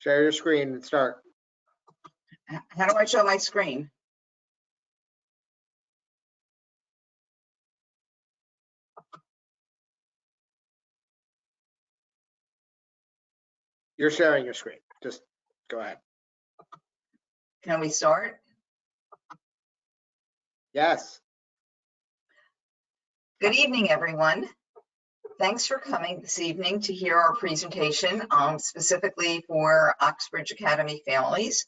Share your screen and start. How do I show my screen? You're sharing your screen. Just go ahead. Can we start? Yes. Good evening, everyone. Thanks for coming this evening to hear our presentation, specifically for Oxbridge Academy families,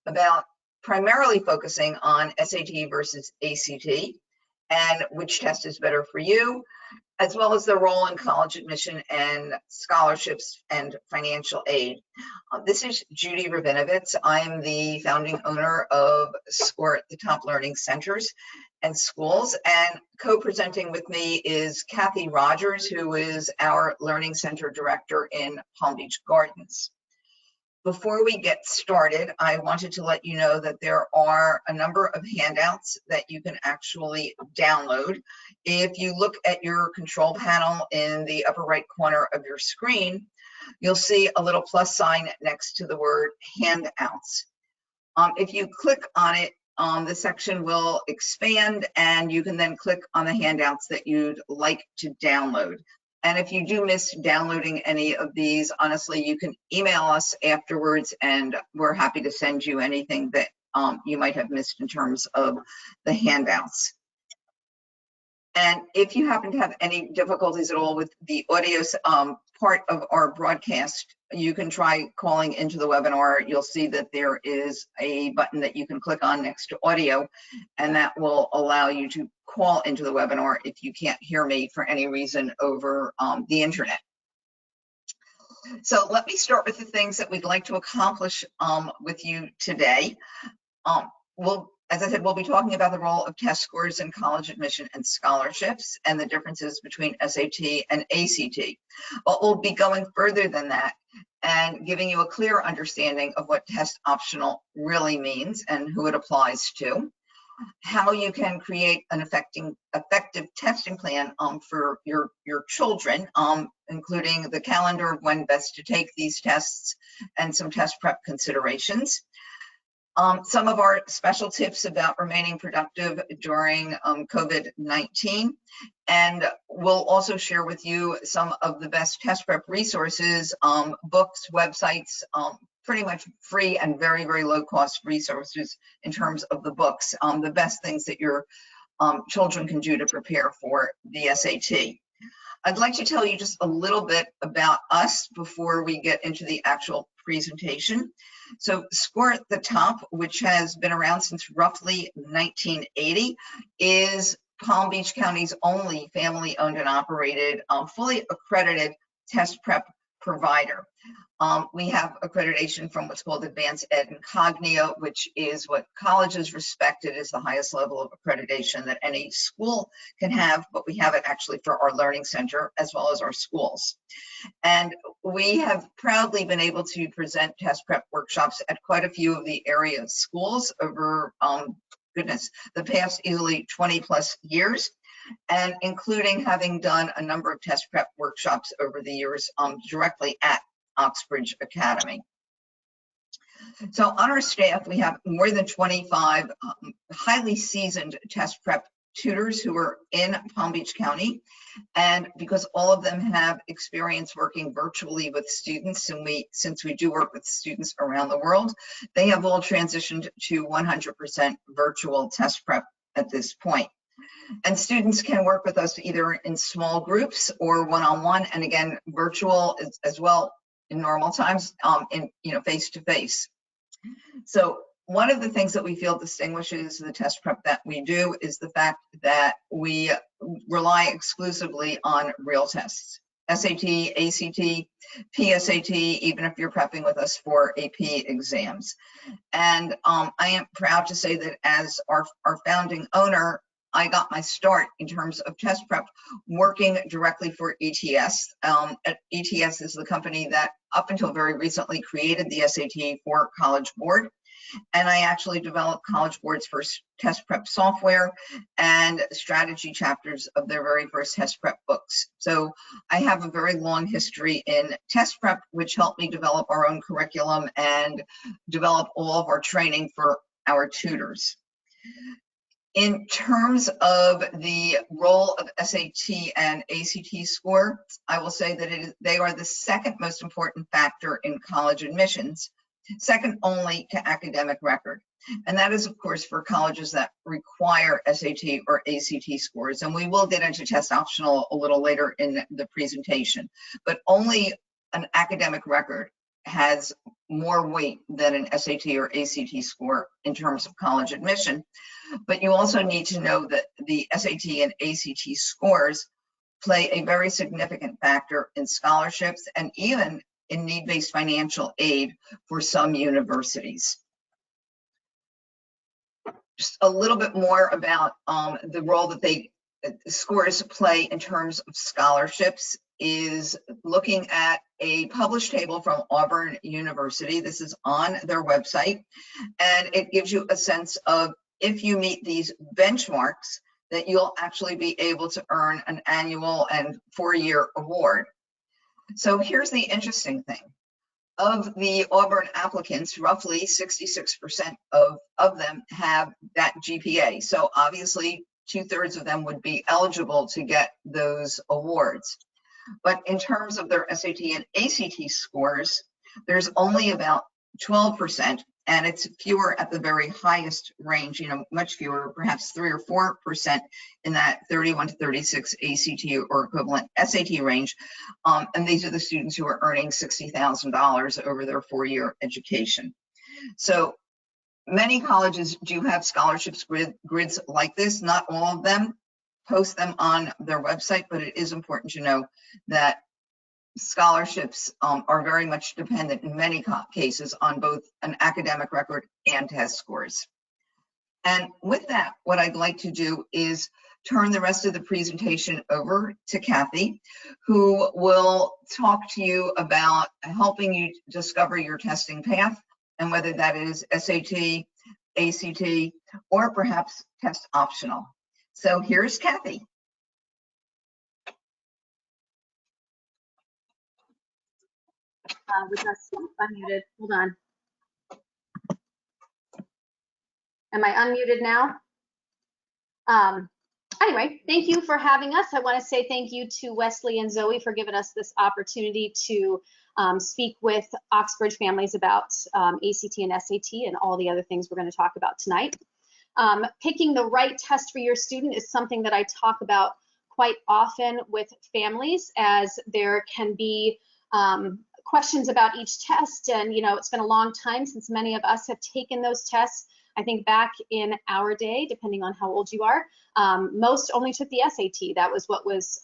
about primarily focusing on SAT versus ACT and which test is better for you, as well as the role in college admission and scholarships and financial aid. This is Judy Rabinovitz. I'm the founding owner of Score at the Top Learning Centers and Schools, and co-presenting with me is Kathy Rogers, who is our Learning Center Director in Palm Beach Gardens. Before we get started, I wanted to let you know that there are a number of handouts that you can actually download. If you look at your control panel in the upper right corner of your screen, you'll see a little plus sign next to the word handouts. If you click on it, the section will expand and you can then click on the handouts that you'd like to download. And if you do miss downloading any of these, honestly, you can email us afterwards and we're happy to send you anything that you might have missed in terms of the handouts. And if you happen to have any difficulties at all with the audio part of our broadcast, you can try calling into the webinar. You'll see that there is a button that you can click on next to audio, and that will allow you to call into the webinar if you can't hear me for any reason over the internet. So let me start with the things that we'd like to accomplish with you today. As I said, we'll be talking about the role of test scores in college admission and scholarships and the differences between SAT and ACT. But we'll be going further than that and giving you a clear understanding of what test optional really means and who it applies to, how you can create an effective testing plan for your children, including the calendar of when best to take these tests and some test prep considerations. Some of our special tips about remaining productive during COVID-19, and we'll also share with you some of the best test prep resources, books, websites, pretty much free and very, very low cost resources in terms of the books, the best things that your children can do to prepare for the SAT. I'd like to tell you just a little bit about us before we get into the actual presentation. So Score at the Top, which has been around since roughly 1980, is Palm Beach County's only family-owned and operated, fully accredited test prep provider. We have accreditation from what's called Advanced Ed Incognito, which is what colleges respected as the highest level of accreditation that any school can have, but we have it actually for our learning center as well as our schools. And we have proudly been able to present test prep workshops at quite a few of the area schools over, the past easily 20 plus years, and including having done a number of test prep workshops over the years directly at Oxbridge Academy. So on our staff, we have more than 25 highly seasoned test prep tutors who are in Palm Beach County. And because all of them have experience working virtually with students, and since we do work with students around the world, they have all transitioned to 100% virtual test prep at this point. And students can work with us either in small groups or one-on-one, and again, virtual as well in normal times, face-to-face. So one of the things that we feel distinguishes the test prep that we do is the fact that we rely exclusively on real tests. SAT, ACT, PSAT, even if you're prepping with us for AP exams. And I am proud to say that as our founding owner, I got my start in terms of test prep working directly for ETS. ETS is the company that up until very recently created the SAT for College Board. And I actually developed College Board's first test prep software and strategy chapters of their very first test prep books. So I have a very long history in test prep, which helped me develop our own curriculum and develop all of our training for our tutors. In terms of the role of SAT and ACT score, I will say that they are the second most important factor in college admissions, second only to academic record. And that is, of course, for colleges that require SAT or ACT scores. And we will get into test optional a little later in the presentation, but only an academic record has more weight than an SAT or ACT score in terms of college admission. But you also need to know that the SAT and ACT scores play a very significant factor in scholarships and even in need-based financial aid for some universities. Just a little bit more about the role that scores play in terms of scholarships is looking at a published table from Auburn University. This is on their website, and it gives you a sense of if you meet these benchmarks that you'll actually be able to earn an annual and 4-year award. So here's the interesting thing. Of the Auburn applicants, roughly 66% of them have that GPA. So obviously 2/3 of them would be eligible to get those awards. But in terms of their SAT and ACT scores, there's only about 12%, and it's fewer at the very highest range, much fewer, perhaps 3 or 4% in that 31 to 36 ACT or equivalent SAT range. And these are the students who are earning $60,000 over their 4-year education. So many colleges do have scholarships grids like this. Not all of them post them on their website, but it is important to know that scholarships are very much dependent in many cases on both an academic record and test scores. And with that, what I'd like to do is turn the rest of the presentation over to Kathy, who will talk to you about helping you discover your testing path and whether that is SAT, ACT, or perhaps test optional. So here's Kathy. Was that unmuted? Hold on. Am I unmuted now? Anyway, thank you for having us. I want to say thank you to Wesley and Zoe for giving us this opportunity to speak with Oxbridge families about ACT and SAT and all the other things we're going to talk about tonight. Picking the right test for your student is something that I talk about quite often with families, as there can be questions about each test, and it's been a long time since many of us have taken those tests. I think back in our day, depending on how old you are, most only took the SAT. That was what was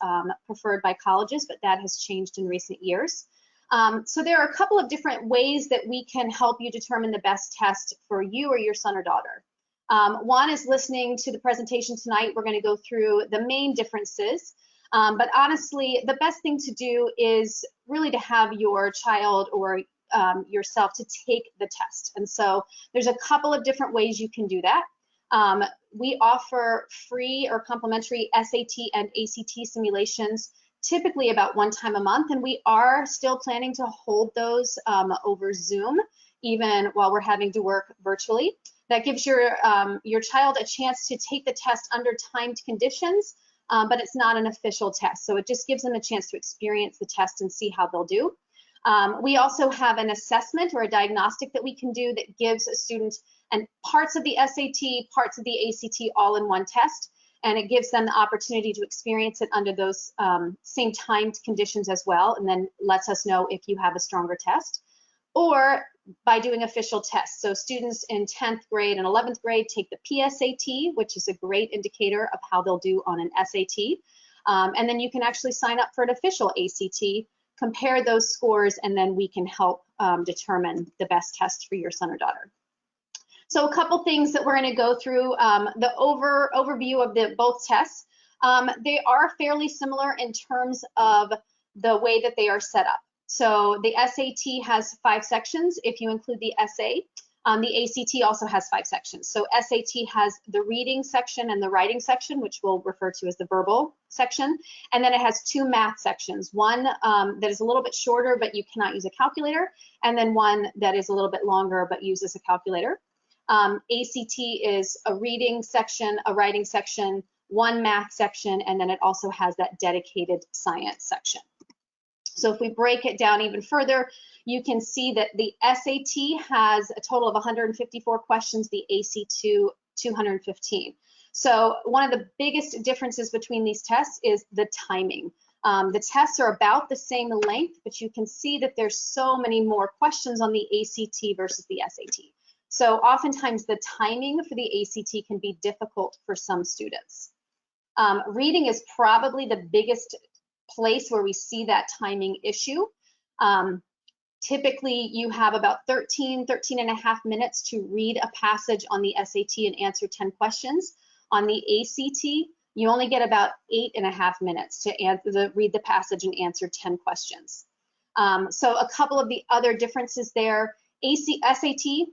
preferred by colleges, but that has changed in recent years. So there are a couple of different ways that we can help you determine the best test for you or your son or daughter. One is listening to the presentation tonight. We're going to go through the main differences. But honestly, the best thing to do is really to have your child or yourself to take the test. And so there's a couple of different ways you can do that. We offer free or complimentary SAT and ACT simulations, typically about 1 time a month, and we are still planning to hold those over Zoom, even while we're having to work virtually. That gives your child a chance to take the test under timed conditions, but it's not an official test. So it just gives them a chance to experience the test and see how they'll do. We also have an assessment or a diagnostic that we can do that gives a student parts of the SAT, parts of the ACT all in one test, and it gives them the opportunity to experience it under those same timed conditions as well, and then lets us know if you have a stronger test. Or by doing official tests. So students in 10th grade and 11th grade take the PSAT, which is a great indicator of how they'll do on an SAT. And then you can actually sign up for an official ACT, compare those scores, and then we can help determine the best test for your son or daughter. So a couple things that we're going to go through, the overview of both tests. They are fairly similar in terms of the way that they are set up. So the SAT has 5 sections if you include the essay. The ACT also has 5 sections. So SAT has the reading section and the writing section, which we'll refer to as the verbal section. And then it has 2 math sections, one that is a little bit shorter, but you cannot use a calculator, and then one that is a little bit longer, but uses a calculator. ACT is a reading section, a writing section, 1 math section, and then it also has that dedicated science section. So if we break it down even further, you can see that the SAT has a total of 154 questions, the ACT 215. So one of the biggest differences between these tests is the timing. The tests are about the same length, but you can see that there's so many more questions on the ACT versus the SAT. So oftentimes the timing for the ACT can be difficult for some students. Reading is probably the biggest place where we see that timing issue. Typically, you have about 13 and a half minutes to read a passage on the SAT and answer 10 questions. On the ACT, you only get about 8.5 minutes to read the passage and answer 10 questions. So a couple of the other differences there, SAT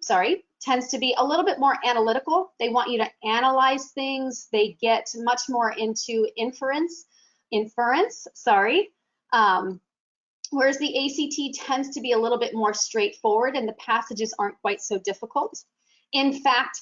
tends to be a little bit more analytical. They want you to analyze things. They get much more into inference, whereas the ACT tends to be a little bit more straightforward and the passages aren't quite so difficult. In fact,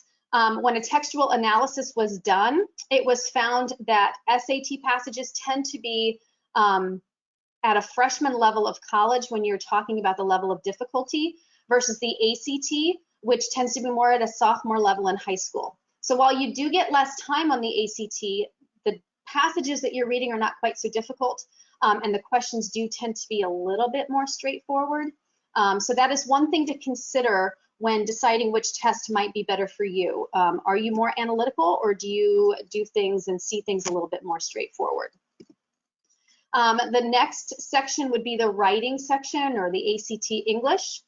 when a textual analysis was done, it was found that SAT passages tend to be at a freshman level of college when you're talking about the level of difficulty versus the ACT, which tends to be more at a sophomore level in high school. So while you do get less time on the ACT, the passages that you're reading are not quite so difficult, and the questions do tend to be a little bit more straightforward. So that is one thing to consider when deciding which test might be better for you. Are you more analytical, or do you do things and see things a little bit more straightforward? The next section would be the writing section, or the ACT English.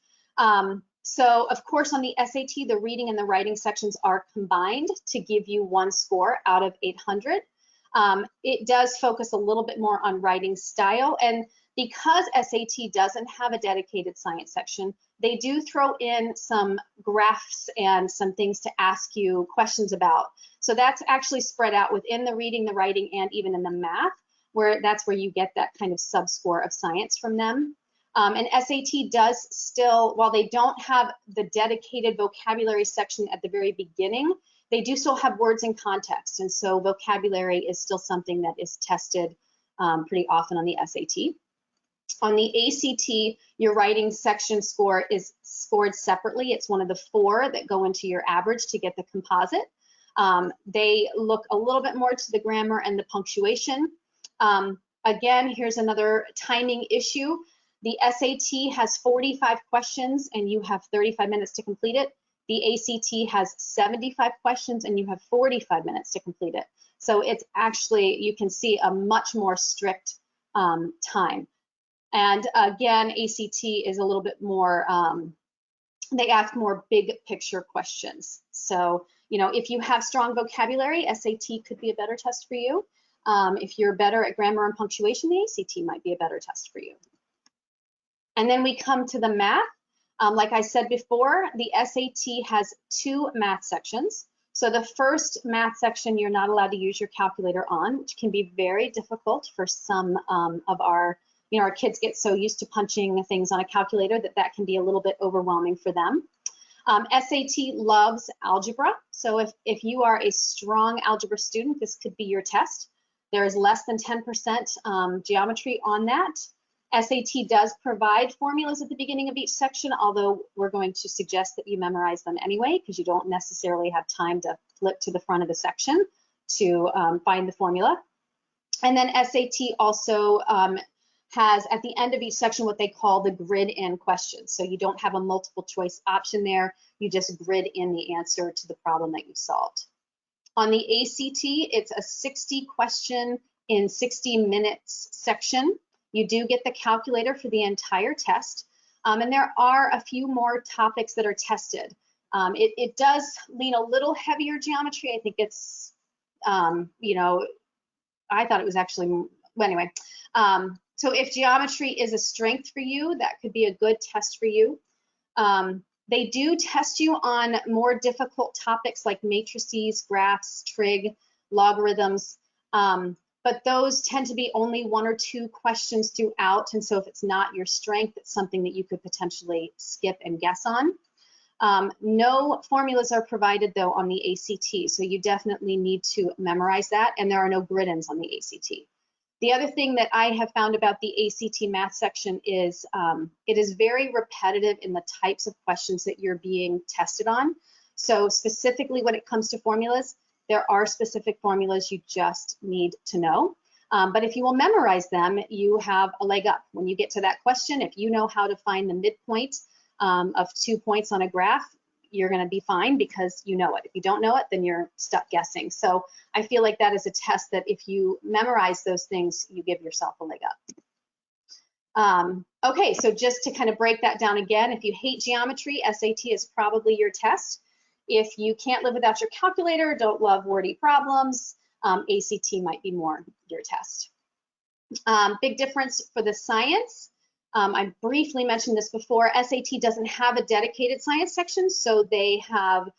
So of course on the SAT, the reading and the writing sections are combined to give you 1 score out of 800. It does focus a little bit more on writing style, and because SAT doesn't have a dedicated science section, they do throw in some graphs and some things to ask you questions about. So that's actually spread out within the reading, the writing, and even in the math, that's where you get that kind of sub-score of science from them. And SAT does still, while they don't have the dedicated vocabulary section at the very beginning, they do still have words in context. And so vocabulary is still something that is tested pretty often on the SAT. On the ACT, your writing section score is scored separately. It's one of the 4 that go into your average to get the composite. They look a little bit more to the grammar and the punctuation. Again, here's another timing issue. The SAT has 45 questions and you have 35 minutes to complete it. The ACT has 75 questions and you have 45 minutes to complete it. So it's actually, you can see a much more strict time. And again, ACT is a little bit more, they ask more big picture questions. So, if you have strong vocabulary, SAT could be a better test for you. If you're better at grammar and punctuation, the ACT might be a better test for you. And then we come to the math. Like I said before, the SAT has 2 math sections. So the first math section, you're not allowed to use your calculator on, which can be very difficult for some of our kids get so used to punching things on a calculator that can be a little bit overwhelming for them. SAT loves algebra. So if you are a strong algebra student, this could be your test. There is less than 10% geometry on that. SAT does provide formulas at the beginning of each section, although we're going to suggest that you memorize them anyway, because you don't necessarily have time to flip to the front of the section to find the formula. And then SAT also has at the end of each section what they call the grid in questions. So you don't have a multiple choice option there, you just grid in the answer to the problem that you solved. On the ACT, it's a 60 question in 60 minutes section. You do get the calculator for the entire test, and there are a few more topics that are tested. It does lean a little heavier geometry. I think it's, I thought it was actually, well, anyway. So if geometry is a strength for you, that could be a good test for you. They do test you on more difficult topics like matrices, graphs, trig, logarithms, but those tend to be only 1 or 2 questions throughout. And so if it's not your strength, it's something that you could potentially skip and guess on. No formulas are provided though on the ACT, so you definitely need to memorize that, and there are no grid-ins on the ACT. The other thing that I have found about the ACT math section is it is very repetitive in the types of questions that you're being tested on. So specifically when it comes to formulas, there are specific formulas you just need to know. But if you will memorize them, you have a leg up. When you get to that question, if you know how to find the midpoint of 2 points on a graph, you're going to be fine because you know it. If you don't know it, then you're stuck guessing. So I feel like that is a test that if you memorize those things, you give yourself a leg up. Okay, so just to kind of break that down again, if you hate geometry, SAT is probably your test. If you can't live without your calculator, don't love wordy problems, ACT might be more your test. Big difference for the science. I briefly mentioned this before, SAT doesn't have a dedicated science section, so they have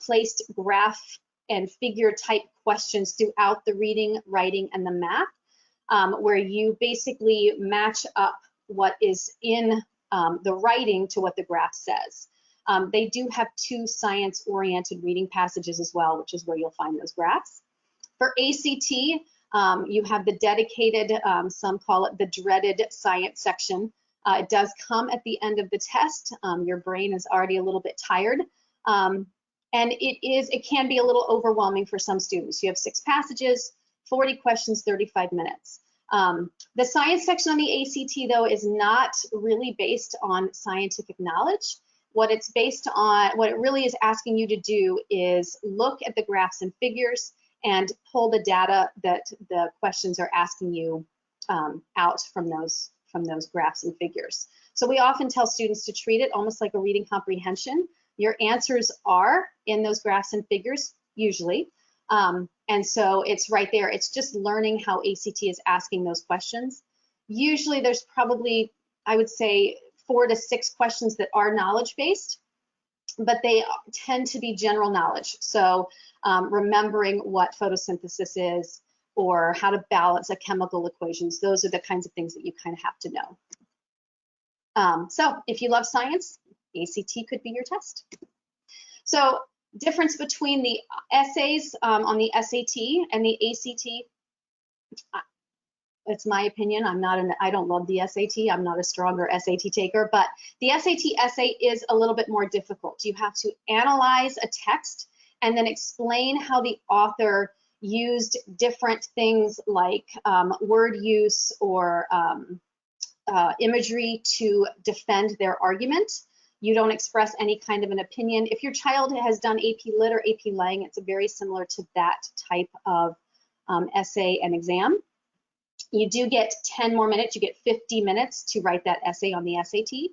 placed graph and figure type questions throughout the reading, writing, and the math, where you basically match up what is in the writing to what the graph says. They do have 2 science-oriented reading passages as well, which is where you'll find those graphs. For ACT, you have the dedicated, some call it the dreaded science section. It does come at the end of the test. Your brain is already a little bit tired. And it can be a little overwhelming for some students. You have 6 passages, 40 questions, 35 minutes. The science section on the ACT, though, is not really based on scientific knowledge. What it's based on, what it really is asking you to do is look at the graphs and figures and pull the data that the questions are asking you out from those graphs and figures. So we often tell students to treat it almost like a reading comprehension. Your answers are in those graphs and figures, usually. And so it's right there. It's just learning how ACT is asking those questions. Usually there's probably, I would say, 4 to 6 questions that are knowledge-based, but they tend to be general knowledge. So remembering what photosynthesis is or how to balance a chemical equations, those are the kinds of things that you kind of have to know. So if you love science, ACT could be your test. So difference between the essays on the SAT and the ACT, it's my opinion. I don't love the SAT. I'm not a stronger SAT taker, but the SAT essay is a little bit more difficult. You have to analyze a text and then explain how the author used different things like word use or imagery to defend their argument. You don't express any kind of an opinion. If your child has done AP Lit or AP Lang, it's very similar to that type of essay and exam. You do get 10 more minutes. You get 50 minutes to write that essay on the SAT.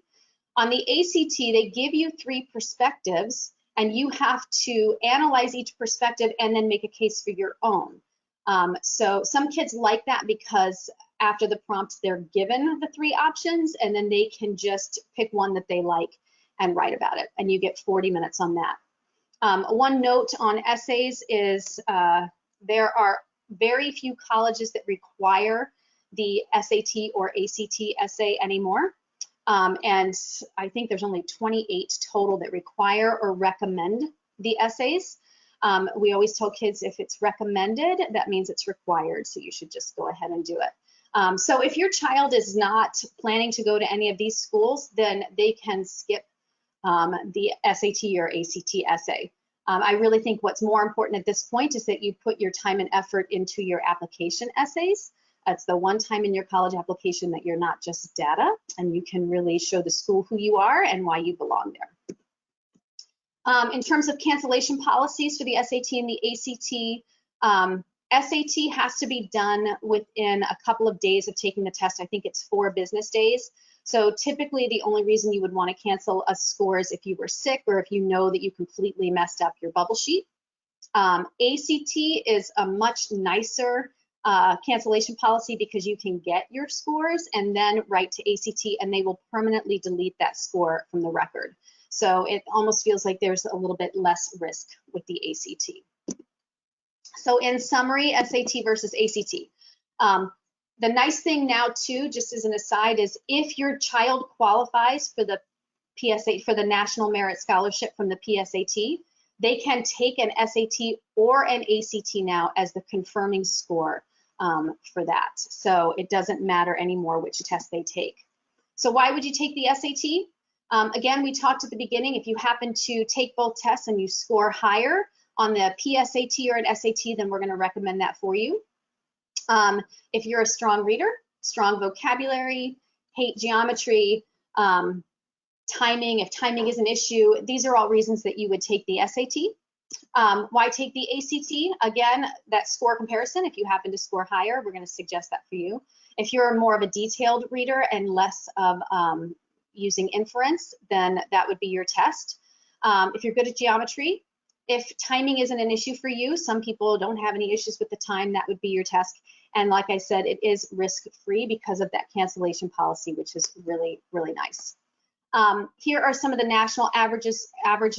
On the ACT, they give you 3 perspectives, and you have to analyze each perspective and then make a case for your own. So some kids like that because after the prompt, they're given the 3 options, and then they can just pick one that they like and write about it, and you get 40 minutes on that. One note on essays is there are very few colleges that require the SAT or ACT essay anymore. And I think there's only 28 total that require or recommend the essays. We always tell kids if it's recommended, that means it's required. So you should just go ahead and do it. So if your child is not planning to go to any of these schools, then they can skip the SAT or ACT essay. I really think what's more important at this point is that you put your time and effort into your application essays. It's the one time in your college application that you're not just data, and you can really show the school who you are and why you belong there. In terms of cancellation policies for the SAT and the ACT, SAT has to be done within a couple of days of taking the test. I think it's 4 business days. So typically the only reason you would want to cancel a score is if you were sick or if you know that you completely messed up your bubble sheet. ACT is a much nicer cancellation policy because you can get your scores and then write to ACT and they will permanently delete that score from the record. So it almost feels like there's a little bit less risk with the ACT. So in summary, SAT versus ACT. The nice thing now too, just as an aside, is if your child qualifies for the PSAT, for the National Merit Scholarship from the PSAT, they can take an SAT or an ACT now as the confirming score for that. So it doesn't matter anymore which test they take. So why would you take the SAT? Again, we talked at the beginning, if you happen to take both tests and you score higher on the PSAT or an SAT, then we're going to recommend that for you. If you're a strong reader, strong vocabulary, hate geometry, timing, if timing is an issue, these are all reasons that you would take the SAT. Why take the ACT? Again, that score comparison, if you happen to score higher, we're going to suggest that for you. If you're more of a detailed reader and less of using inference, then that would be your test. If you're good at geometry, if timing isn't an issue for you, some people don't have any issues with the time, that would be your test. And like I said, it is risk-free because of that cancellation policy, which is really, really nice. Here are some of the national average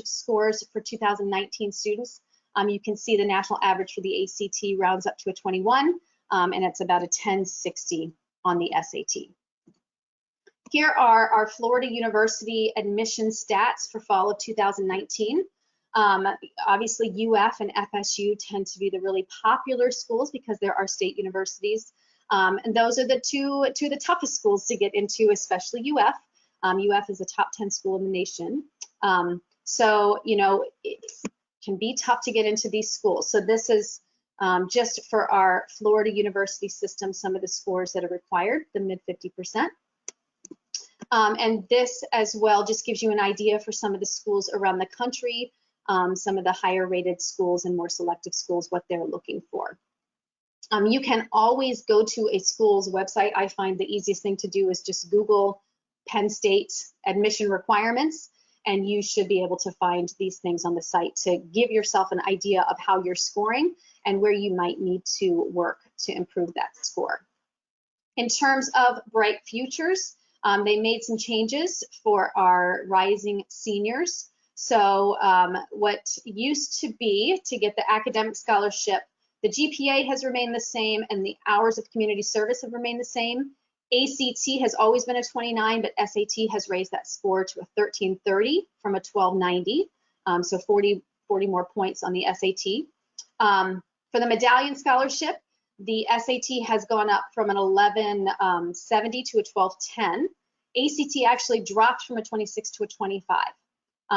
scores for 2019 students. You can see the national average for the ACT rounds up to a 21, and it's about a 1060 on the SAT. Here are our Florida University admission stats for fall of 2019. Obviously, UF and FSU tend to be the really popular schools because there are state universities. And those are the two of the toughest schools to get into, especially UF. UF is a top 10 school in the nation. So, you know, it can be tough to get into these schools. So this is just for our Florida University system, some of the scores that are required, the mid 50%. And this as well just gives you an idea for some of the schools around the country, some of the higher rated schools and more selective schools, what they're looking for. You can always go to a school's website. I find the easiest thing to do is just Google Penn State admission requirements, and you should be able to find these things on the site to give yourself an idea of how you're scoring and where you might need to work to improve that score. In terms of Bright Futures, they made some changes for our rising seniors. So what used to be to get the academic scholarship, the GPA has remained the same and the hours of community service have remained the same. ACT has always been a 29, but SAT has raised that score to a 1330 from a 1290, so 40 more points on the SAT. For the medallion scholarship, the SAT has gone up from an 1170 to a 1210. ACT actually dropped from a 26 to a 25.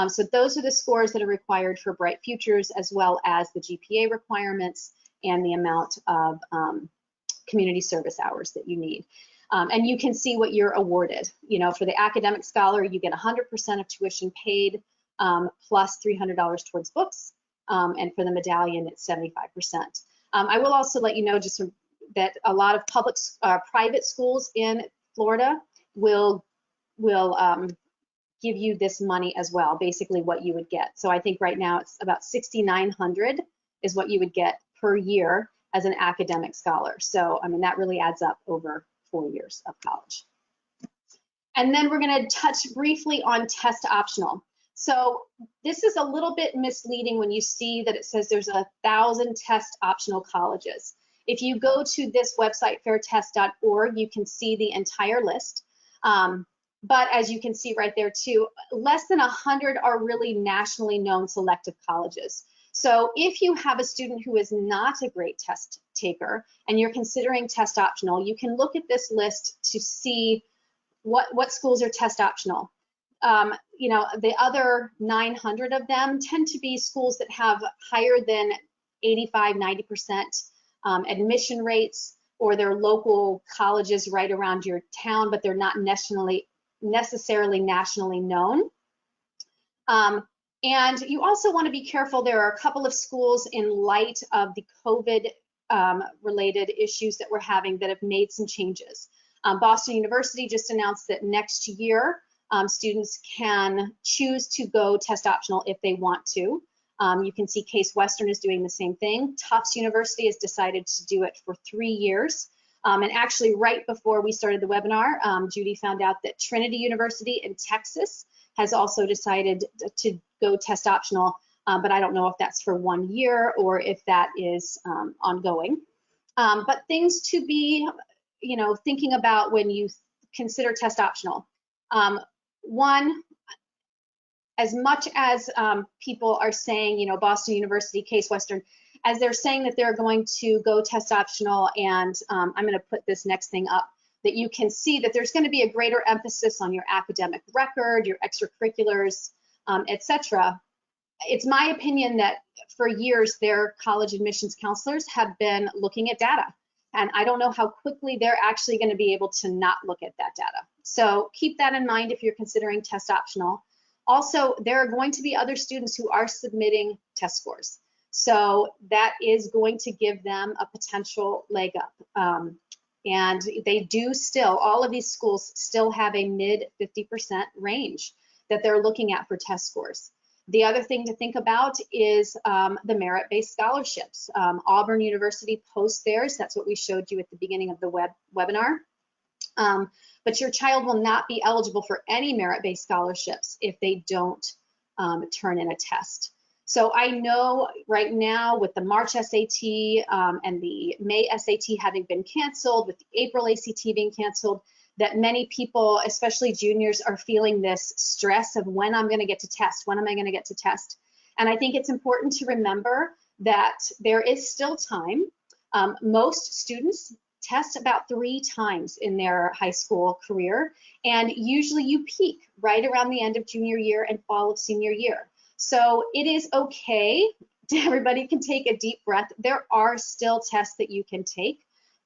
So those are the scores that are required for Bright Futures, as well as the GPA requirements and the amount of community service hours that you need. And you can see what you're awarded. You know, for the academic scholar, you get 100% of tuition paid plus $300 towards books. And for the medallion, it's 75%. I will also let you know just that a lot of private schools in Florida will give you this money as well, basically what you would get. So I think right now it's about $6,900 is what you would get per year as an academic scholar. So, I mean, that really adds up over 4 years of college. And then we're going to touch briefly on test optional. So this is a little bit misleading when you see that it says there's 1,000 test optional colleges. If you go to this website, fairtest.org, you can see the entire list. But as you can see right there too, less than 100 are really nationally known selective colleges. So if you have a student who is not a great test taker and you're considering test optional, you can look at this list to see what schools are test optional. You know, the other 900 of them tend to be schools that have higher than 85, 90% admission rates, or they're local colleges right around your town, but they're not necessarily nationally known. And you also want to be careful. There are a couple of schools in light of the COVID related issues that we're having that have made some changes. Boston University just announced that next year students can choose to go test optional if they want to. You can see Case Western is doing the same thing. Tufts University has decided to do it for 3 years. And actually right before we started the webinar, Judy found out that Trinity University in Texas has also decided to go test optional, but I don't know if that's for 1 year or if that is ongoing. But things to be, thinking about when you consider test optional. One, as much as people are saying, Boston University, Case Western, as they're saying that they're going to go test optional, and I'm going to put this next thing up, that you can see that there's going to be a greater emphasis on your academic record, your extracurriculars, etc. It's my opinion that for years their college admissions counselors have been looking at data, and I don't know how quickly they're actually going to be able to not look at that data. So keep that in mind if you're considering test optional. Also, there are going to be other students who are submitting test scores. So that is going to give them a potential leg up. And they do still, all of these schools still have a mid 50% range that they're looking at for test scores. The other thing to think about is the merit-based scholarships. Auburn University posts theirs. That's what we showed you at the beginning of the webinar. But your child will not be eligible for any merit-based scholarships if they don't turn in a test. So I know right now with the March SAT and the May SAT having been canceled, with the April ACT being canceled, that many people, especially juniors, are feeling this stress of when I'm going to get to test, when am I going to get to test? And I think it's important to remember that there is still time. Most students test about 3 times in their high school career, and usually you peak right around the end of junior year and fall of senior year. So it is okay, everybody can take a deep breath. There are still tests that you can take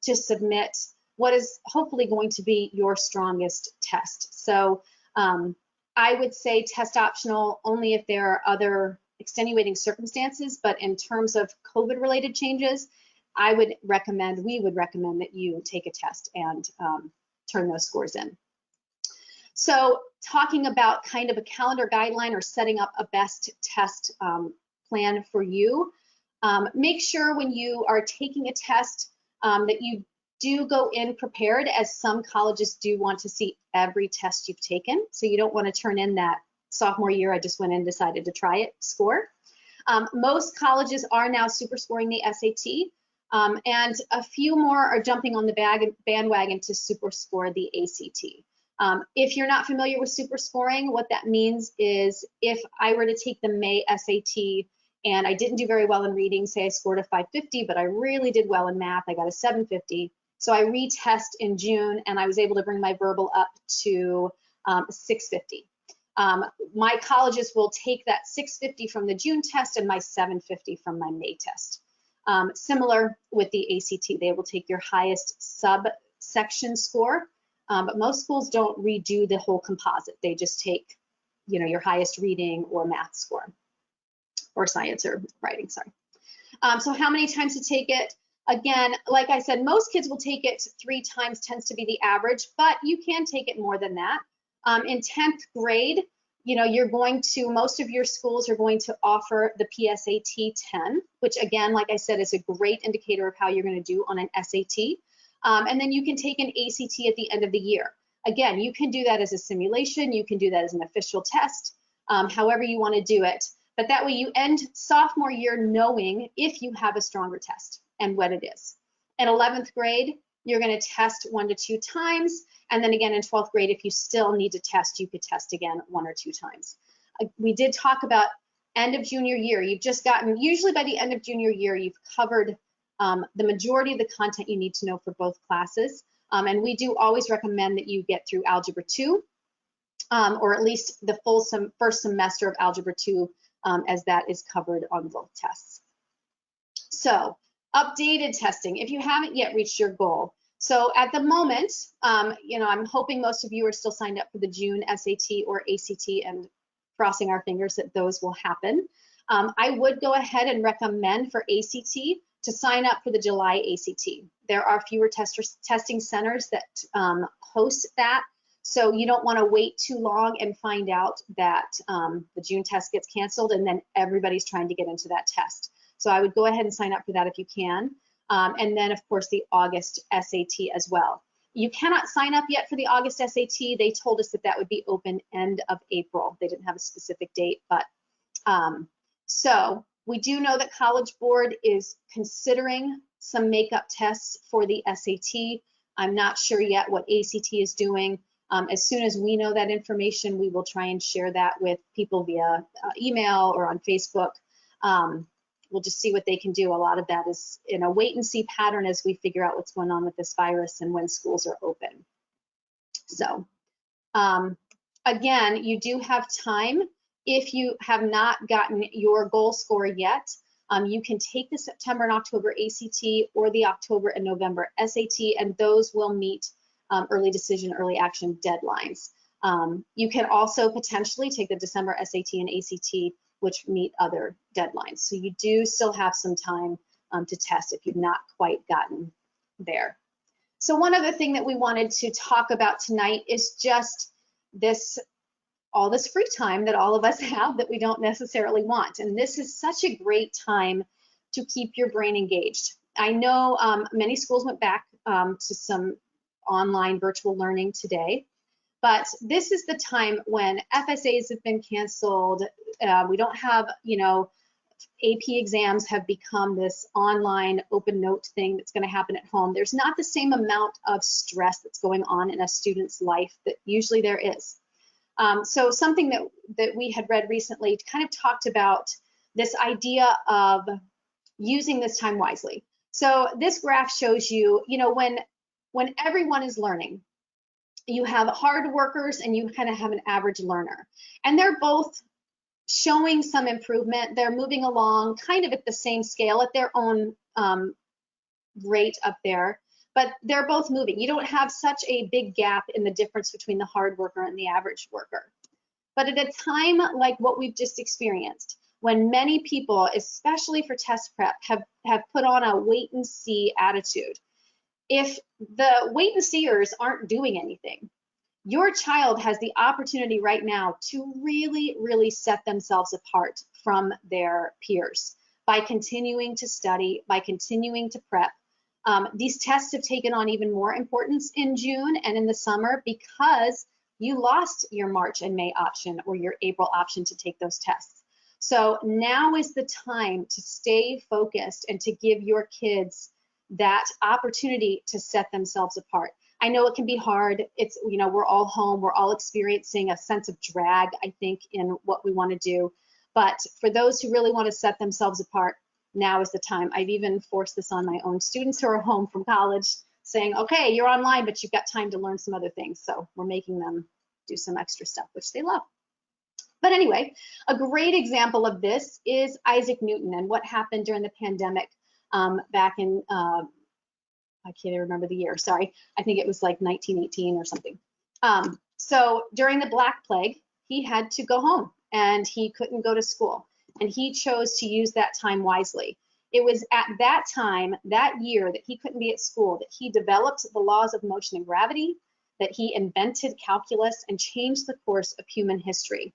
to submit what is hopefully going to be your strongest test. So I would say test optional only if there are other extenuating circumstances, but in terms of COVID related changes, we would recommend that you take a test and turn those scores in. So talking about kind of a calendar guideline or setting up a best test plan for you, make sure when you are taking a test that you do go in prepared, as some colleges do want to see every test you've taken. So you don't want to turn in that sophomore year, I just went in and decided to try it score. Most colleges are now super scoring the SAT. And a few more are jumping on the bandwagon to super score the ACT. If you're not familiar with super scoring, what that means is if I were to take the May SAT and I didn't do very well in reading, say I scored a 550, but I really did well in math, I got a 750. So I retest in June and I was able to bring my verbal up to 650. My colleges will take that 650 from the June test and my 750 from my May test. Similar with the ACT, they will take your highest subsection score, but most schools don't redo the whole composite. They just take, your highest reading or math score, or science or writing, sorry. So how many times to take it? Again, like I said, most kids will take it 3 times, tends to be the average, but you can take it more than that. In 10th grade, most of your schools are going to offer the PSAT 10, which again, like I said, is a great indicator of how you're going to do on an SAT. And then you can take an ACT at the end of the year. Again, you can do that as a simulation, you can do that as an official test, however you want to do it. But that way you end sophomore year knowing if you have a stronger test and what it is. In 11th grade, you're going to test 1 to 2 times. And then again in 12th grade, if you still need to test, you could test again 1 or 2 times. We did talk about end of junior year. You've just gotten, usually by the end of junior year, you've covered the majority of the content you need to know for both classes. And we do always recommend that you get through Algebra 2, or at least the full first semester of Algebra 2, as that is covered on both tests. So updated testing, if you haven't yet reached your goal. So at the moment, I'm hoping most of you are still signed up for the June SAT or ACT, and crossing our fingers that those will happen. I would go ahead and recommend for ACT to sign up for the July ACT. There are fewer testing centers that host that, so you don't want to wait too long and find out that the June test gets canceled and then everybody's trying to get into that test. So I would go ahead and sign up for that if you can. And then, of course, the August SAT as well. You cannot sign up yet for the August SAT. They told us that that would be open end of April. They didn't have a specific date, but so we do know that College Board is considering some makeup tests for the SAT. I'm not sure yet what ACT is doing. As soon as we know that information, we will try and share that with people via email or on Facebook. We'll just see what they can do. A lot of that is in a wait and see pattern as we figure out what's going on with this virus and when schools are open. So again, you do have time. If you have not gotten your goal score yet, you can take the September and October ACT or the October and November SAT, and those will meet early decision, early action deadlines. You can also potentially take the December SAT and ACT, which meet other deadlines. So you do still have some time to test if you've not quite gotten there. So one other thing that we wanted to talk about tonight is just all this free time that all of us have that we don't necessarily want. And this is such a great time to keep your brain engaged. I know many schools went back to some online virtual learning today, but this is the time when FSAs have been canceled. We don't have, AP exams have become this online open note thing that's going to happen at home. There's not the same amount of stress that's going on in a student's life that usually there is. So something that we had read recently kind of talked about this idea of using this time wisely. So this graph shows you, when everyone is learning, you have hard workers and you kind of have an average learner. And they're both showing some improvement. They're moving along kind of at the same scale at their own rate up there, but they're both moving. You don't have such a big gap in the difference between the hard worker and the average worker. But at a time like what we've just experienced, when many people, especially for test prep, have put on a wait and see attitude, if the wait and seers aren't doing anything, your child has the opportunity right now to really, really set themselves apart from their peers by continuing to study, by continuing to prep. These tests have taken on even more importance in June and in the summer because you lost your March and May option or your April option to take those tests. So now is the time to stay focused and to give your kids that opportunity to set themselves apart. I know it can be hard. It's, we're all home. We're all experiencing a sense of drag, I think, in what we want to do. But for those who really want to set themselves apart, now is the time. I've even forced this on my own students who are home from college, saying, okay, you're online, but you've got time to learn some other things. So we're making them do some extra stuff, which they love. But anyway, a great example of this is Isaac Newton and what happened during the pandemic back in, I can't even remember the year, sorry. I think it was like 1918 or something. So during the Black Plague, he had to go home and he couldn't go to school. And he chose to use that time wisely. It was at that time, that year, that he couldn't be at school, that he developed the laws of motion and gravity, that he invented calculus and changed the course of human history.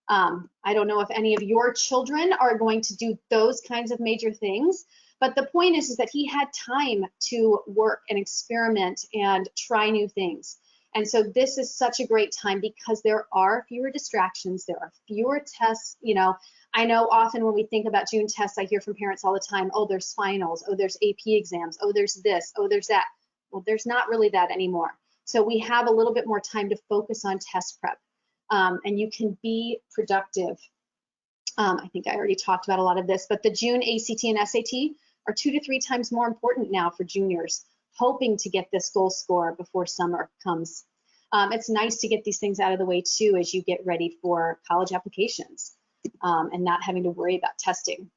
I don't know if any of your children are going to do those kinds of major things, but the point is that he had time to work and experiment and try new things. And so this is such a great time because there are fewer distractions, there are fewer tests. I know often when we think about June tests, I hear from parents all the time, oh, there's finals, oh, there's AP exams, oh, there's this, oh, there's that. Well, there's not really that anymore. So we have a little bit more time to focus on test prep, and you can be productive. I think I already talked about a lot of this, but the June ACT and SAT are 2 to 3 times more important now for juniors, hoping to get this goal score before summer comes. It's nice to get these things out of the way too as you get ready for college applications and not having to worry about testing.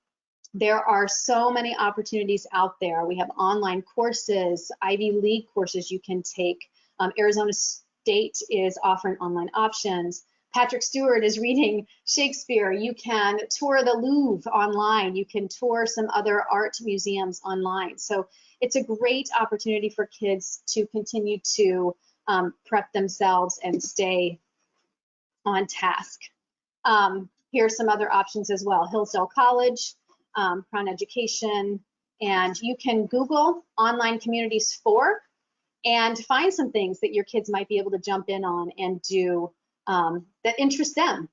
There are so many opportunities out there. We have online courses, Ivy League courses you can take. Arizona State is offering online options. Patrick Stewart is reading Shakespeare. You can tour the Louvre online. You can tour some other art museums online. So it's a great opportunity for kids to continue to prep themselves and stay on task. Here are some other options as well. Hillsdale College, Crown Education, and you can Google online communities for, and find some things that your kids might be able to jump in on and do that interest them.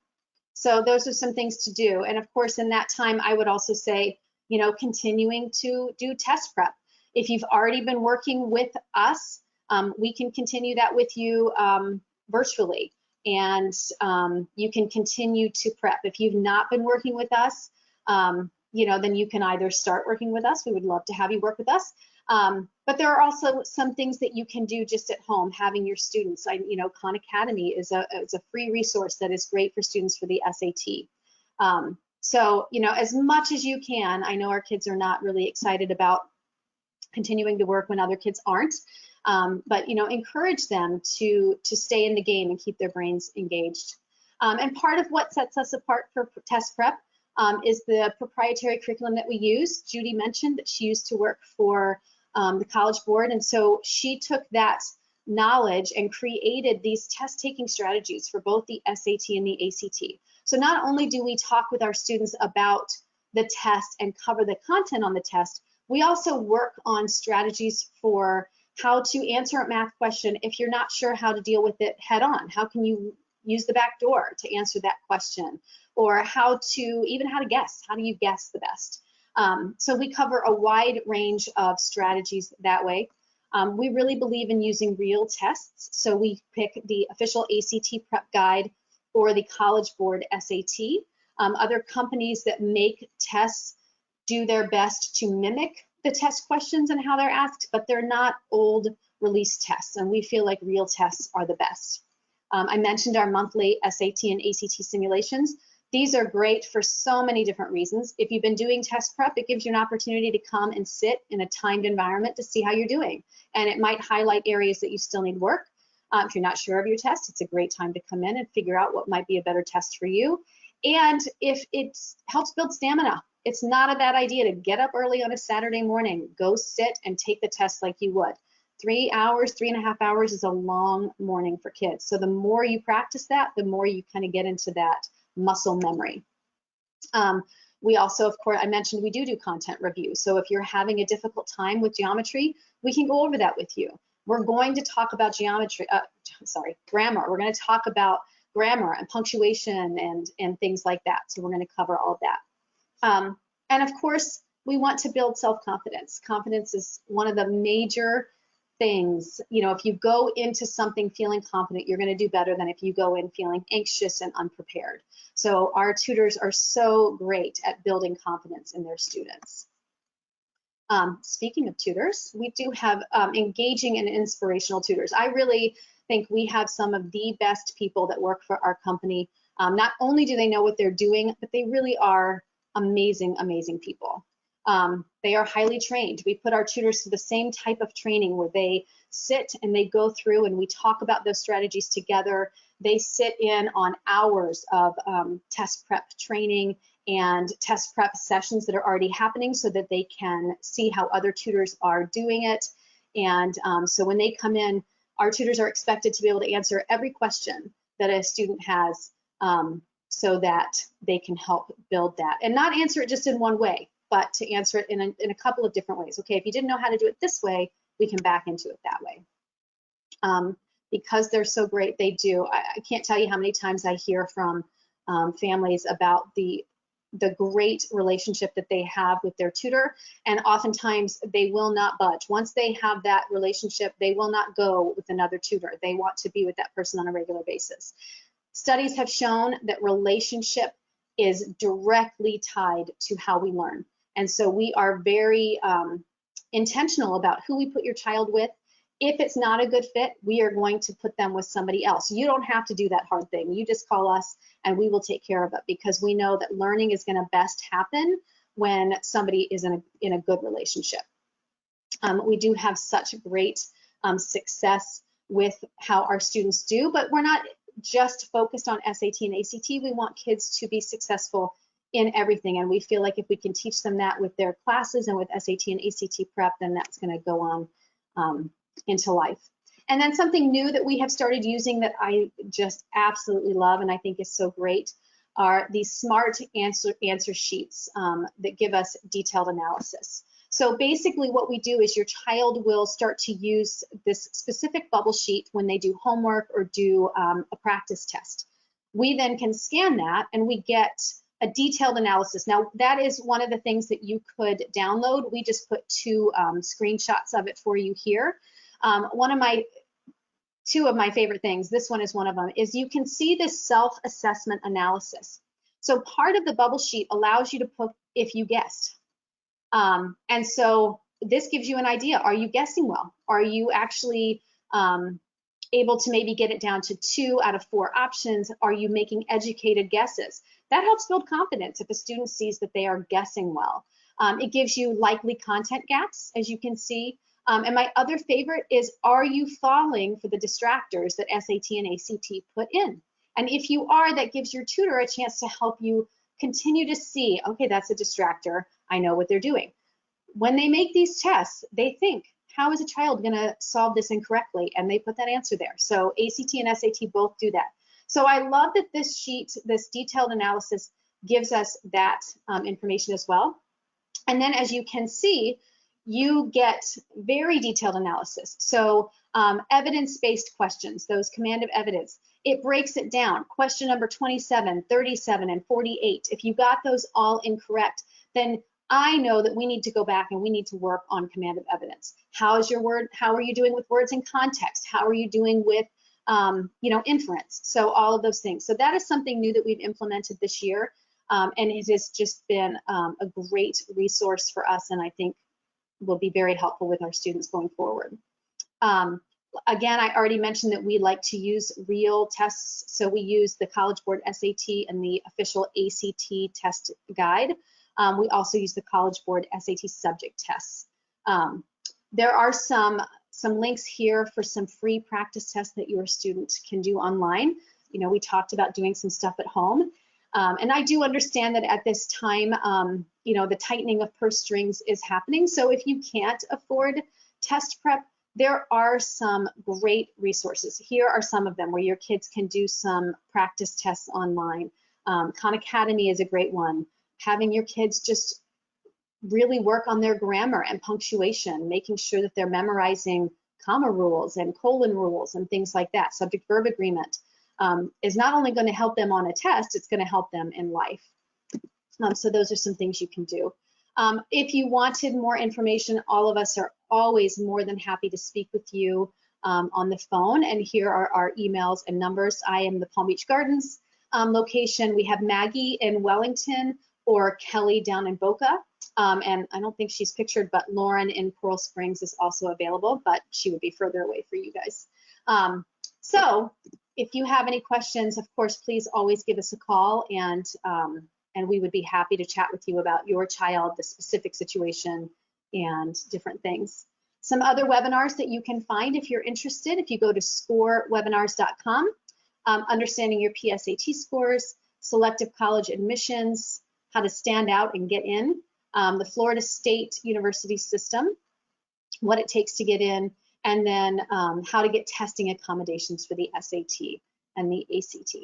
So those are some things to do. And of course, in that time, I would also say, you know, continuing to do test prep. If you've already been working with us, we can continue that with you virtually, and you can continue to prep. If you've not been working with us, you know, then you can either start working with us. We would love to have you work with us. But there are also some things that you can do just at home, having your students. You know, Khan Academy is a free resource that is great for students for the SAT. So, you know, as much as you can, I know our kids are not really excited about continuing to work when other kids aren't, but, you know, encourage them to stay in the game and keep their brains engaged. And part of what sets us apart for test prep is the proprietary curriculum that we use. Judy mentioned that she used to work for the College Board, and so she took that knowledge and created these test-taking strategies for both the SAT and the ACT. So not only do we talk with our students about the test and cover the content on the test, we also work on strategies for how to answer a math question if you're not sure how to deal with it head on. How can you use the back door to answer that question? Or how to guess. How do you guess the best? So we cover a wide range of strategies that way. We really believe in using real tests. So we pick the official ACT prep guide or the College Board SAT. Other companies that make tests do their best to mimic the test questions and how they're asked, but they're not old release tests, and we feel like real tests are the best. I mentioned our monthly SAT and ACT simulations. These are great for so many different reasons. If you've been doing test prep, it gives you an opportunity to come and sit in a timed environment to see how you're doing, and it might highlight areas that you still need work. If you're not sure of your test, it's a great time to come in and figure out what might be a better test for you. And if it helps build stamina, it's not a bad idea to get up early on a Saturday morning, go sit and take the test like you would. 3 hours, 3.5 hours is a long morning for kids. So the more you practice that, the more you kind of get into that muscle memory. We also, of course, I mentioned we do content review. So if you're having a difficult time with geometry, we can go over that with you. We're going to talk about grammar. We're going to talk about grammar and punctuation and things like that. So we're going to cover all of that. And of course, we want to build self-confidence. Confidence is one of the major things. You know, if you go into something feeling confident, you're going to do better than if you go in feeling anxious and unprepared. So our tutors are so great at building confidence in their students. Speaking of tutors, we do have engaging and inspirational tutors. I really think we have some of the best people that work for our company. Not only do they know what they're doing, but they really are amazing, amazing people. They are highly trained. We put our tutors through the same type of training where they sit and they go through and we talk about those strategies together. They sit in on hours of test prep training and test prep sessions that are already happening so that they can see how other tutors are doing it. And so when they come in, our tutors are expected to be able to answer every question that a student has so that they can help build that. And not answer it just in one way, but to answer it in a couple of different ways. Okay, if you didn't know how to do it this way, we can back into it that way. Because they're so great, they do. I can't tell you how many times I hear from families about the great relationship that they have with their tutor, and oftentimes they will not budge. Once they have that relationship, they will not go with another tutor. They want to be with that person on a regular basis. Studies have shown that relationship is directly tied to how we learn. And so we are very intentional about who we put your child with. If it's not a good fit, we are going to put them with somebody else. You don't have to do that hard thing. You just call us and we will take care of it, because we know that learning is going to best happen when somebody is in a good relationship. We do have such great success with how our students do, but we're not just focused on SAT and ACT. We want kids to be successful in everything, and we feel like if we can teach them that with their classes and with SAT and ACT prep, then that's going to go on into life. And then something new that we have started using that I just absolutely love and I think is so great are these smart answer sheets that give us detailed analysis. So basically what we do is your child will start to use this specific bubble sheet when they do homework or do a practice test. We then can scan that and we get a detailed analysis. Now that is one of the things that you could download. We just put 2 screenshots of it for you here. Two of my favorite things, this one is one of them, is you can see this self-assessment analysis. So part of the bubble sheet allows you to put if you guessed. And so this gives you an idea. Are you guessing well? Are you actually able to maybe get it down to 2 out of 4 options? Are you making educated guesses? That helps build confidence if a student sees that they are guessing well. It gives you likely content gaps, as you can see. And my other favorite is, are you falling for the distractors that SAT and ACT put in? And if you are, that gives your tutor a chance to help you continue to see, okay, that's a distractor. I know what they're doing. When they make these tests, they think, how is a child going to solve this incorrectly? And they put that answer there. So ACT and SAT both do that. So I love that this sheet, this detailed analysis, gives us that information as well. And then as you can see, you get very detailed analysis. So evidence-based questions, those command of evidence, it breaks it down. Question number 27, 37, and 48. If you got those all incorrect, then I know that we need to go back and we need to work on command of evidence. How are you doing with words in context? How are you doing with inference? So all of those things. So that is something new that we've implemented this year. And it has just been a great resource for us, and I think will be very helpful with our students going forward. Again, I already mentioned that we like to use real tests. So we use the College Board SAT and the official ACT test guide. We also use the College Board SAT subject tests. There are some links here for some free practice tests that your student can do online. You know, we talked about doing some stuff at home. And I do understand that at this time, the tightening of purse strings is happening. So if you can't afford test prep, there are some great resources. Here are some of them where your kids can do some practice tests online. Khan Academy is a great one. Having your kids just really work on their grammar and punctuation, making sure that they're memorizing comma rules and colon rules and things like that. Subject-verb agreement is not only going to help them on a test, it's going to help them in life. So those are some things you can do. If you wanted more information, all of us are always more than happy to speak with you on the phone. And here are our emails and numbers. I am the Palm Beach Gardens location. We have Maggie in Wellington or Kelly down in Boca. And I don't think she's pictured, but Lauren in Coral Springs is also available, but she would be further away for you guys. So if you have any questions, of course, please always give us a call, and we would be happy to chat with you about your child, the specific situation, and different things. Some other webinars that you can find if you're interested, if you go to scorewebinars.com, understanding your PSAT scores, selective college admissions, how to stand out and get in, the Florida State University system, what it takes to get in, and then how to get testing accommodations for the SAT and the ACT.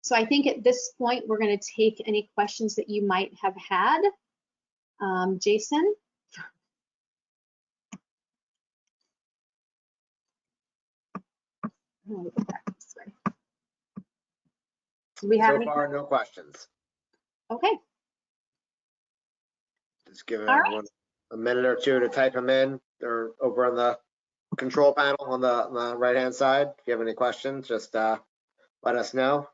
So I think at this point, we're going to take any questions that you might have had. Jason? I'm going to go back this way. Do we have So any? far, no questions. Okay. Just give All right. everyone a minute or two to type them in. They're over on the control panel on the right-hand side. If you have any questions, just let us know.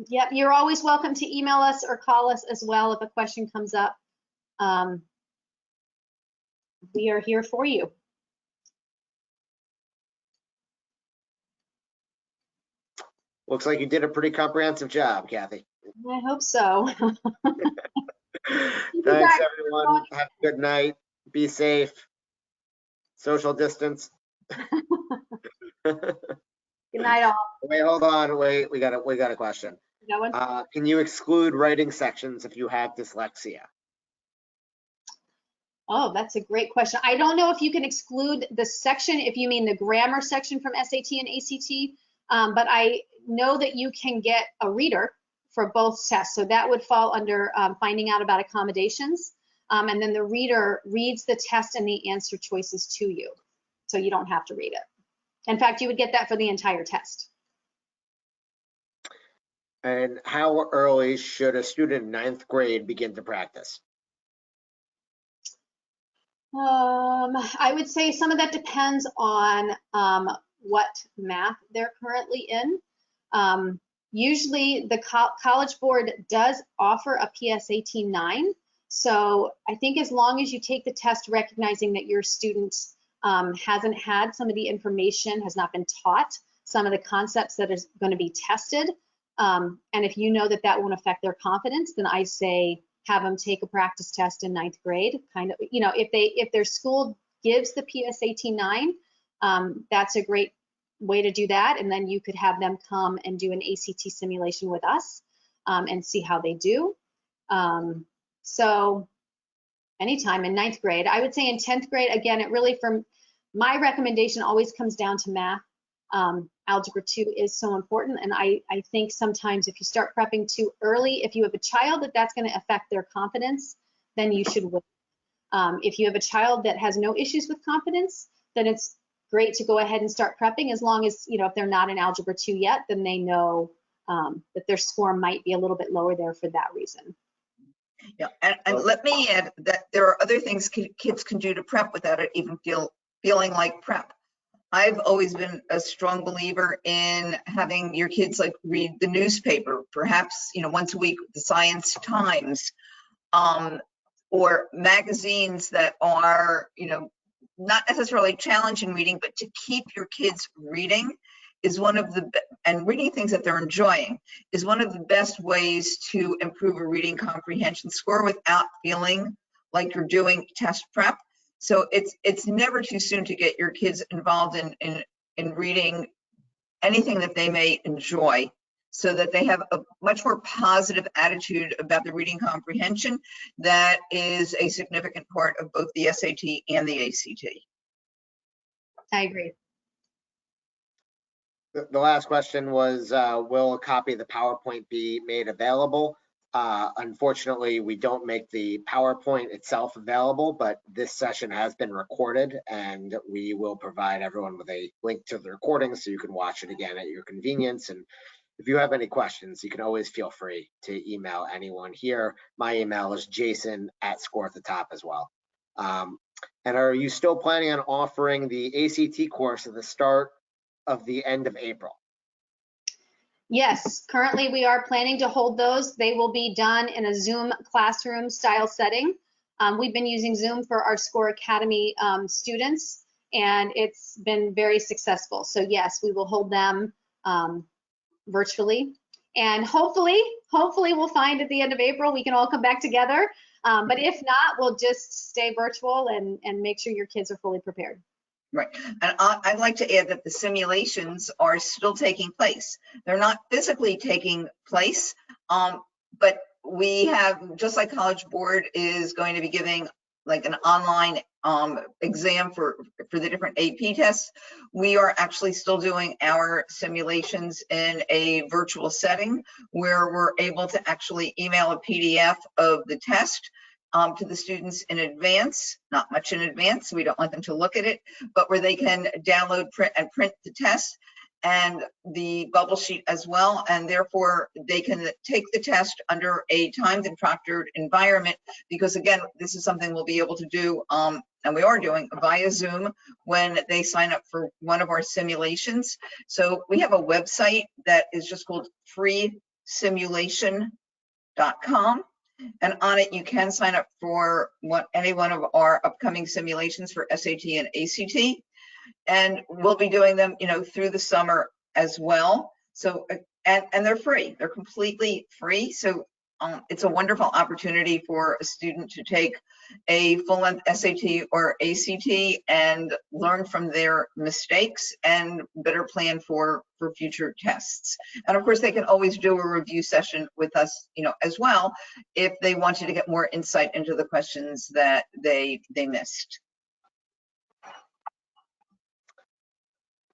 Yep, you're always welcome to email us or call us as well if a question comes up. We are here for you. Looks like you did a pretty comprehensive job, Kathy. I hope so. Thanks, everyone. Have a good night. Be safe. Social distance. Good night, all. Wait, hold on. Wait, we got a question. Going? Can you exclude writing sections if you have dyslexia? Oh, that's a great question. I don't know if you can exclude the section, if you mean the grammar section from SAT and ACT, but I know that you can get a reader for both tests. So that would fall under finding out about accommodations. and then the reader reads the test and the answer choices to you. So you don't have to read it. In fact, you would get that for the entire test. And how early should a student in 9th grade begin to practice? I would say some of that depends on what math they're currently in. Usually the College Board does offer a PSAT 9. So I think as long as you take the test recognizing that your student hasn't had some of the information, has not been taught some of the concepts that is going to be tested, and if you know that that won't affect their confidence, then I say have them take a practice test in 9th grade. Kind of, you know, if their school gives the PSAT 9, that's a great way to do that. And then you could have them come and do an ACT simulation with us and see how they do. So anytime in 9th grade. I would say in 10th grade, again, it really, from my recommendation, always comes down to math. Algebra 2 is so important, and I think sometimes if you start prepping too early, if you have a child that's going to affect their confidence, then you should wait. If you have a child that has no issues with confidence, then it's great to go ahead and start prepping, as long as, you know, if they're not in Algebra 2 yet, then they know that their score might be a little bit lower there for that reason. Yeah, and let me add that there are other things kids can do to prep without it even feeling like prep. I've always been a strong believer in having your kids like read the newspaper, perhaps, you know, once a week, the Science Times, or magazines that are, you know, not necessarily challenging reading, but to keep your kids reading is one of the, and reading things that they're enjoying is one of the best ways to improve a reading comprehension score without feeling like you're doing test prep. So it's never too soon to get your kids involved in reading anything that they may enjoy, so that they have a much more positive attitude about the reading comprehension. That is a significant part of both the SAT and the ACT. I agree. The last question was, will a copy of the PowerPoint be made available? Unfortunately, we don't make the PowerPoint itself available, but this session has been recorded, and we will provide everyone with a link to the recording so you can watch it again at your convenience. And if you have any questions, you can always feel free to email anyone here. My email is jason@scoreathetop as well. And are you still planning on offering the ACT course at the start of the end of April? Yes, currently we are planning to hold those. They will be done in a Zoom classroom style setting. We've been using Zoom for our Score Academy students, and it's been very successful. So yes, we will hold them virtually, and hopefully we'll find at the end of April we can all come back together. But if not, we'll just stay virtual and make sure your kids are fully prepared. Right, and I'd like to add that the simulations are still taking place. They're not physically taking place, but we have, just like College Board is going to be giving like an online exam for the different AP tests, we are actually still doing our simulations in a virtual setting where we're able to actually email a PDF of the test to the students in advance, not much in advance, we don't want them to look at it, but where they can download, print the test and the bubble sheet as well, and therefore they can take the test under a timed and proctored environment, because again, this is something we'll be able to do, and we are doing via Zoom when they sign up for one of our simulations. So we have a website that is just called freesimulation.com. And on it, you can sign up for any one of our upcoming simulations for SAT and ACT. And we'll be doing them, you know, through the summer as well. So, and they're free. They're completely free. So it's a wonderful opportunity for a student to take a full-length SAT or ACT and learn from their mistakes and better plan for future tests. And of course, they can always do a review session with us, you know, as well, if they wanted to get more insight into the questions that they missed.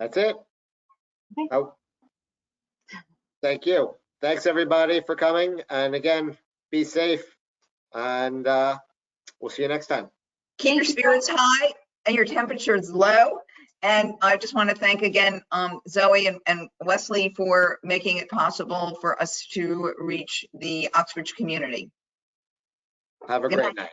That's it. Okay. Oh, thank you. Thanks everybody for coming. And again, be safe. And We'll see you next time. Keep your spirits high and your temperatures low. And I just want to thank again, Zoe and Wesley for making it possible for us to reach the Oxbridge community. Have a Good great night.